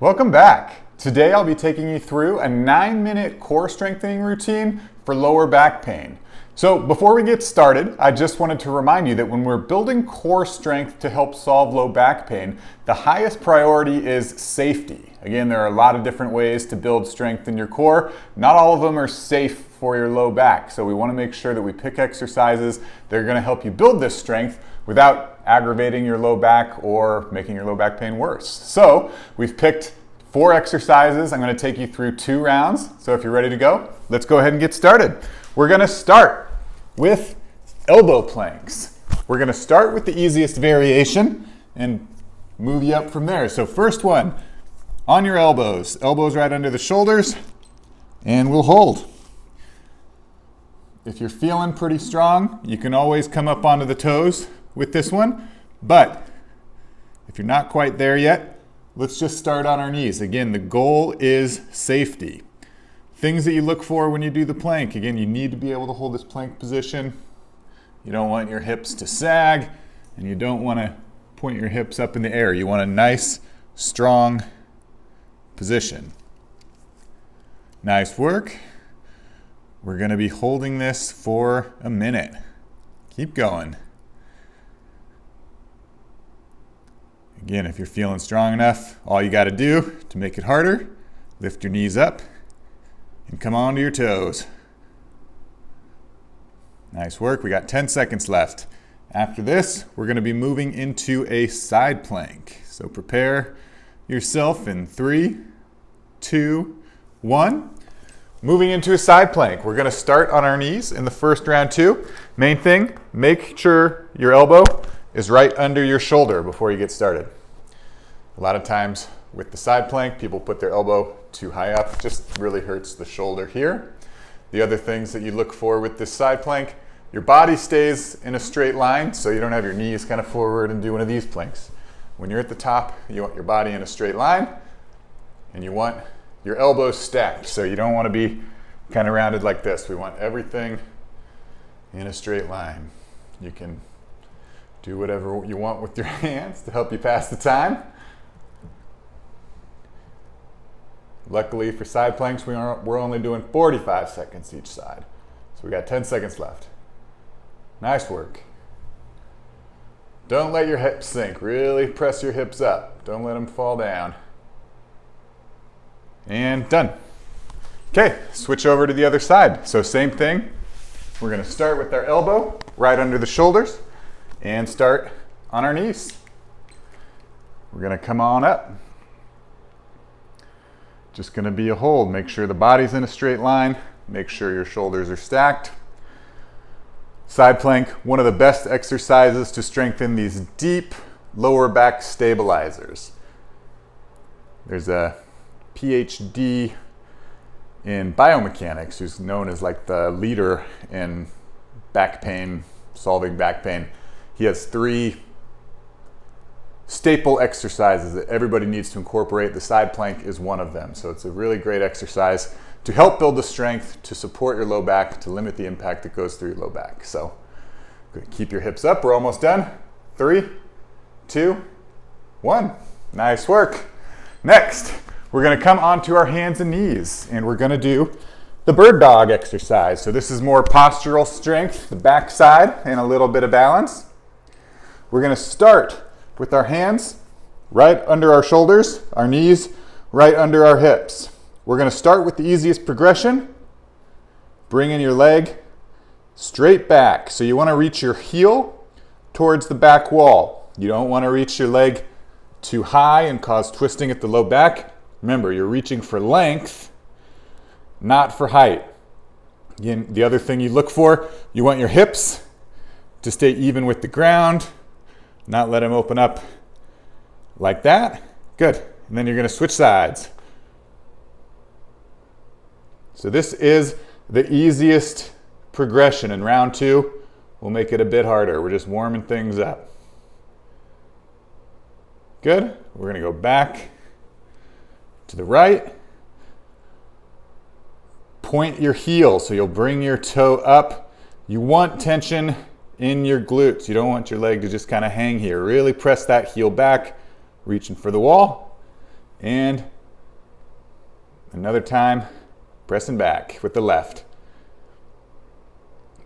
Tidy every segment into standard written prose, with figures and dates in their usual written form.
Welcome back. Today I'll be taking you through a 9-minute core strengthening routine for lower back pain. So before we get started, I just wanted to remind you that when we're building core strength to help solve low back pain, the highest priority is safety. Again, there are a lot of different ways to build strength in your core. Not all of them are safe for your low back. So we want to make sure that we pick exercises that are going to help you build this strength without aggravating your low back or making your low back pain worse. So we've picked 4 exercises. I'm going to take you through 2 rounds. So if you're ready to go, let's go ahead and get started. We're going to start with elbow planks. We're going to start with the easiest variation and move you up from there. So first one, on your elbows. Elbows right under the shoulders, and we'll hold. If you're feeling pretty strong, you can always come up onto the toes with this one. But if you're not quite there yet, let's just start on our knees. Again, the goal is safety. Things that you look for when you do the plank. Again, you need to be able to hold this plank position. You don't want your hips to sag, and you don't want to point your hips up in the air. You want a nice, strong position. Nice work. We're going to be holding this for a minute. Keep going. Again, if you're feeling strong enough, all you got to do to make it harder, lift your knees up and come onto your toes. Nice work. We got 10 seconds left. After this, we're going to be moving into a side plank. So prepare yourself in 3, 2, 1. Moving into a side plank. We're going to start on our knees in the first round too. Main thing, make sure your elbow is right under your shoulder before you get started. A lot of times with the side plank, people put their elbow too high up. It just really hurts the shoulder here. The other things that you look for with this side plank, your body stays in a straight line, so you don't have your knees kind of forward and do one of these planks. When you're at the top, you want your body in a straight line, and you want your elbows stacked, so you don't want to be kind of rounded like this. We want everything in a straight line. You can do whatever you want with your hands to help you pass the time. Luckily for side planks, we're only doing 45 seconds each side. So we got 10 seconds left. Nice work. Don't let your hips sink. Really press your hips up. Don't let them fall down. And done. Okay, switch over to the other side. So same thing. We're going to start with our elbow right under the shoulders and start on our knees. We're going to come on up. Just going to be a hold. Make sure the body's in a straight line. Make sure your shoulders are stacked. Side plank, one of the best exercises to strengthen these deep lower back stabilizers. There's a PhD in biomechanics who's known as like the leader in back pain, solving back pain. He has 3 staple exercises that everybody needs to incorporate. The side plank is one of them. So it's a really great exercise to help build the strength, to support your low back, to limit the impact that goes through your low back. So keep your hips up. We're almost done. 3, 2, 1. Nice work. Next, we're going to come onto our hands and knees, and we're going to do the bird dog exercise. So this is more postural strength, the back side, and a little bit of balance. We're going to start with our hands right under our shoulders, our knees right under our hips. We're going to start with the easiest progression. Bring in your leg straight back. So you want to reach your heel towards the back wall. You don't want to reach your leg too high and cause twisting at the low back. Remember, you're reaching for length, not for height. Again, the other thing you look for, you want your hips to stay even with the ground, not let them open up like that. Good. And then you're going to switch sides. So this is the easiest progression. In round 2, we'll make it a bit harder. We're just warming things up. Good. We're going to go back to the right. Point your heel, so you'll bring your toe up. You want tension in your glutes. You don't want your leg to just kind of hang here. Really press that heel back, reaching for the wall, and Another time, pressing back with the left.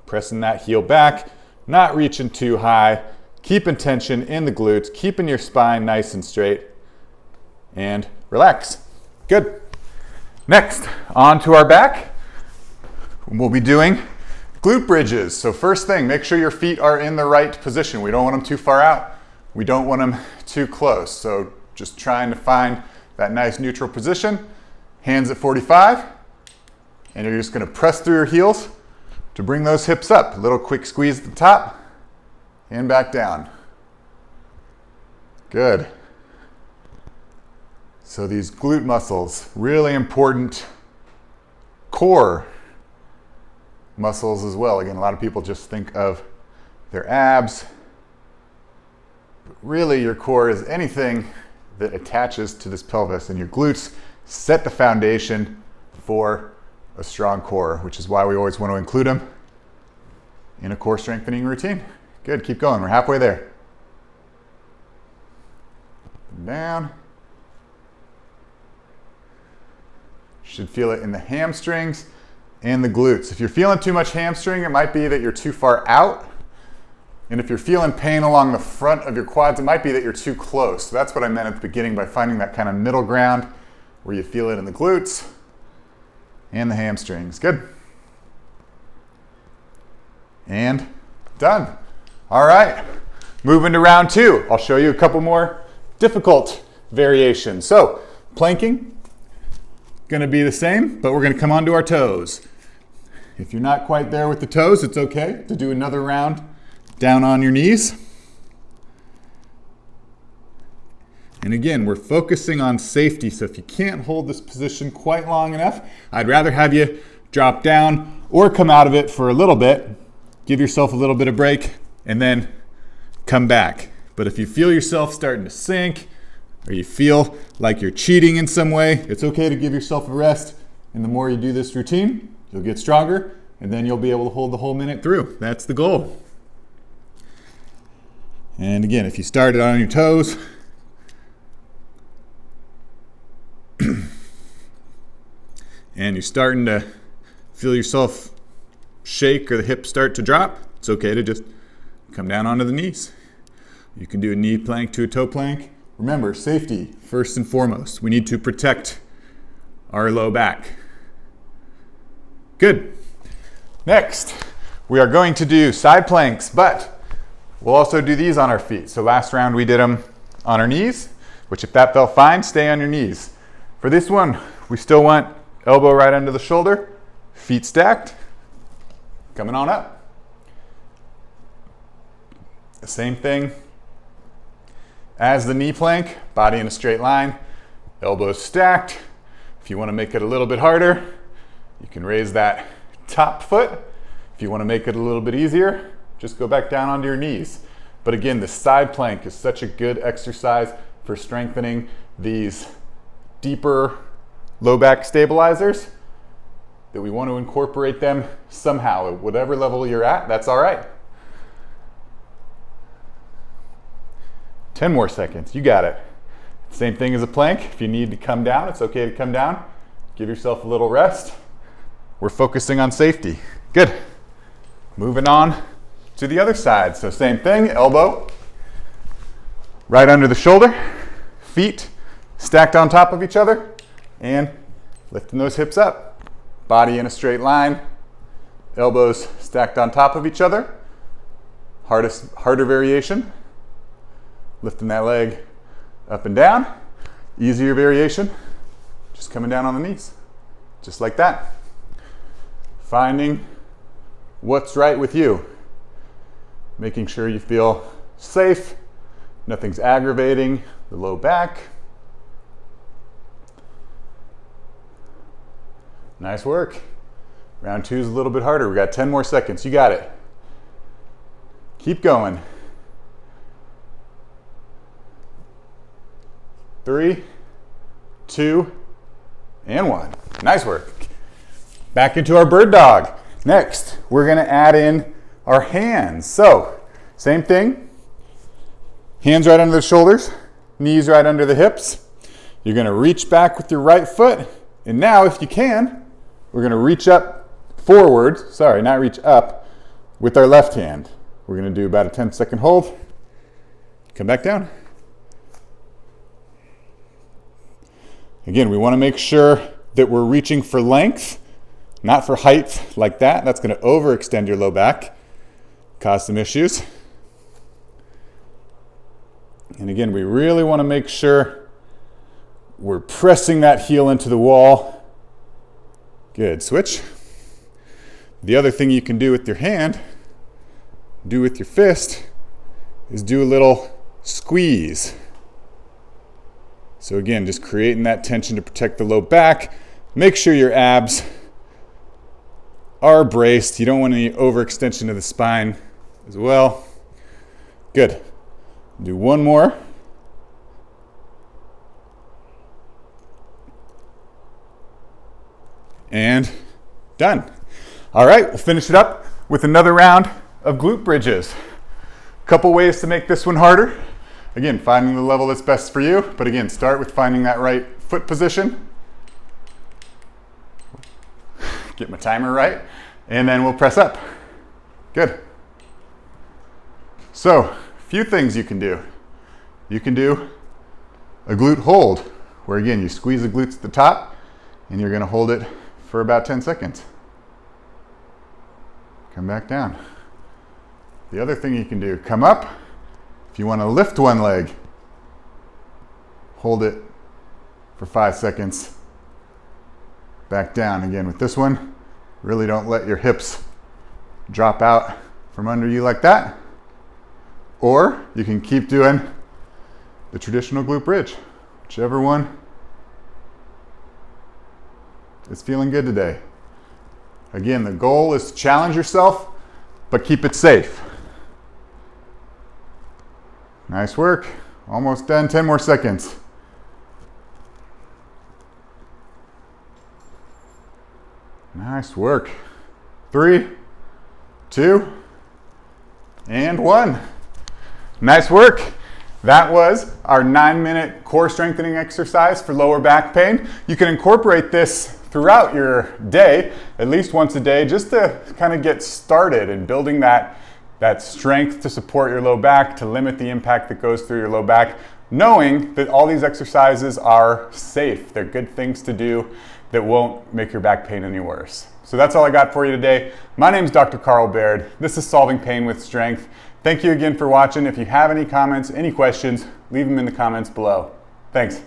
Pressing that heel back, not reaching too high. Keeping tension in the glutes, keeping your spine nice and straight. And relax. Good. Next, on to our back. We'll be doing glute bridges. So first thing, make sure your feet are in the right position. We don't want them too far out. We don't want them too close. So just trying to find that nice neutral position. Hands at 45. And you're just gonna press through your heels to bring those hips up. A little quick squeeze at the top and back down. Good. So these glute muscles, really important core muscles as well. Again, a lot of people just think of their abs. But really, your core is anything that attaches to this pelvis, and your glutes set the foundation for a strong core, which is why we always want to include them in a core strengthening routine. Good, keep going, we're halfway there. Down. Should feel it in the hamstrings and the glutes. If you're feeling too much hamstring, it might be that you're too far out. And if you're feeling pain along the front of your quads, it might be that you're too close. So that's what I meant at the beginning by finding that kind of middle ground where you feel it in the glutes and the hamstrings. Good. And done. All right, moving to round two. I'll show you a couple more difficult variations. So planking, gonna be the same, but we're gonna come onto our toes. If you're not quite there with the toes, it's okay to do another round down on your knees. And again, we're focusing on safety, so if you can't hold this position quite long enough, I'd rather have you drop down or come out of it for a little bit, give yourself a little bit of break, and then come back. But if you feel yourself starting to sink, or you feel like you're cheating in some way, it's okay to give yourself a rest. And the more you do this routine, you'll get stronger, and then you'll be able to hold the whole minute through. That's the goal. And again, if you started on your toes, and you're starting to feel yourself shake or the hips start to drop, it's okay to just come down onto the knees. You can do a knee plank to a toe plank. Remember, safety first and foremost. We need to protect our low back. Good. Next, we are going to do side planks, but we'll also do these on our feet. So last round we did them on our knees, which if that felt fine, stay on your knees. For this one, we still want elbow right under the shoulder, feet stacked, coming on up. The same thing as the knee plank, body in a straight line, elbows stacked. If you want to make it a little bit harder, you can raise that top foot. If you want to make it a little bit easier, just go back down onto your knees. But again, the side plank is such a good exercise for strengthening these deeper low back stabilizers that we want to incorporate them somehow. At whatever level you're at, that's all right. 10 more seconds, you got it. Same thing as a plank. If you need to come down, it's okay to come down. Give yourself a little rest. We're focusing on safety. Good. Moving on to the other side. So same thing, elbow right under the shoulder, feet stacked on top of each other, and lifting those hips up. Body in a straight line, elbows stacked on top of each other. Harder variation. Lifting that leg up and down. Easier variation, just coming down on the knees, just like that. Finding what's right with you. Making sure you feel safe, nothing's aggravating the low back. Nice work. Round two is a little bit harder. We got 10 more seconds, you got it. Keep going. 3, 2, and 1. Nice work. Back into our bird dog. Next, we're gonna add in our hands. So, same thing. Hands right under the shoulders, knees right under the hips. You're gonna reach back with your right foot And now, if you can, we're going to reach up forward, sorry, not reach up, with our left hand. We're going to do about a 10-second hold. Come back down. Again, we want to make sure that we're reaching for length, not for height like that. That's going to overextend your low back, cause some issues. And again, we really want to make sure we're pressing that heel into the wall. Good, switch. The other thing you can do with your hand, do with your fist, is do a little squeeze. So again, just creating that tension to protect the low back. Make sure your abs are braced. You don't want any overextension of the spine as well. Good. Do one more. And done. All right, we'll finish it up with another round of glute bridges. Couple ways to make this one harder. Again, finding the level that's best for you, but again, start with finding that right foot position. Get my timer right, and then we'll press up. Good. So, a few things you can do. You can do a glute hold, where again, you squeeze the glutes at the top, and you're gonna hold it for about 10 seconds. Come back down. The other thing you can do, come up. If you want to lift one leg, hold it for 5 seconds. Back down. Again, with this one, really don't let your hips drop out from under you like that. Or you can keep doing the traditional glute bridge, whichever one is feeling good today. Again, the goal is to challenge yourself, but keep it safe. Nice work. Almost done. 10 more seconds. Nice work. 3, 2, and 1. Nice work. That was our 9-minute core strengthening exercise for lower back pain. You can incorporate this throughout your day, at least once a day, just to kind of get started in building that strength to support your low back, to limit the impact that goes through your low back, knowing that all these exercises are safe. They're good things to do that won't make your back pain any worse. So that's all I got for you today. My name is Dr. Carl Baird. This is Solving Pain with Strength. Thank you again for watching. If you have any comments, any questions, leave them in the comments below. Thanks.